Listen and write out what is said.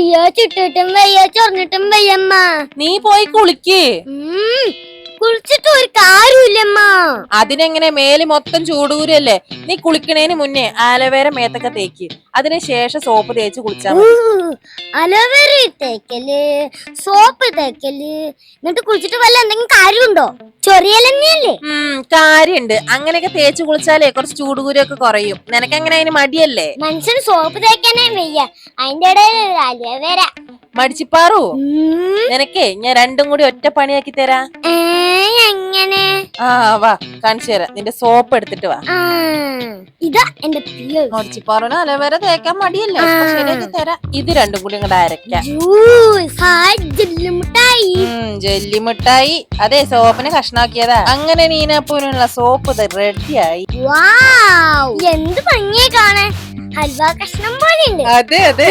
അയ്യോ ചുട്ടിട്ടും വയ്യ ചൊറിഞ്ഞിട്ടും വയ്യമ്മ. നീ പോയി കുളിക്ക്. കുളിച്ചിട്ട് ഒരു കാര്യമില്ലമ്മ. അതിനെങ്ങനെ മേല് മൊത്തം ചൂടൂരല്ലേ? നീ കുളിക്കണേന് മുന്നേ ആലോവേര മേത്തൊക്കെ തേക്ക്. അതിനുശേഷം സോപ്പ് തേച്ച് കുളിച്ചാ മതി. അലോവേര തേക്കല്, സോപ്പ് തേക്കല്, എന്നിട്ട് കുളിച്ചിട്ട് വല്ല എന്തെങ്കിലും കാര്യമുണ്ടോ? ചൊറിയലന്നെയല്ലേ? കാര്യണ്ട്. അങ്ങനെയൊക്കെ തേച്ച് കുളിച്ചാലേ കുറച്ച് ചൂടുകൂരൊക്കെ കുറയും. നിനക്കെങ്ങനെ അതിന് മടിയല്ലേ? മനുഷ്യന് സോപ്പ് തേക്കാനേ വയ്യ, അതിന്റെ ഇടയിൽ അലോവേര. മടിച്ചിപ്പാറു, നിനക്കേ ഞാൻ രണ്ടും കൂടി ഒറ്റ പണിയാക്കി തരാ. എങ്ങനെ? വാ കാണിച്ചു തരാം. നിന്റെ സോപ്പ് എടുത്തിട്ട് വാ. ഇതാ എന്റെ മടിച്ചിപ്പാറുന് അലോവേര തേക്കാൻ മടിയല്ലേ? ശരിയാക്കി തരാം. ഇത് രണ്ടും കൂടി ഇങ്ങോട്ട് അരക്കാം. ജെല്ലിമിഠായി. അതെ, സോപ്പിനെ കഷ്ണാക്കിയതാ. അങ്ങനെ നീനാപ്പൂനുള്ള സോപ്പ് റെഡിയായി. എന്ത് ഭംഗിയെ കാണാൻ, ഹൽവ കഷ്ണം പോലെ ഉണ്ട്. അതെ അതെ.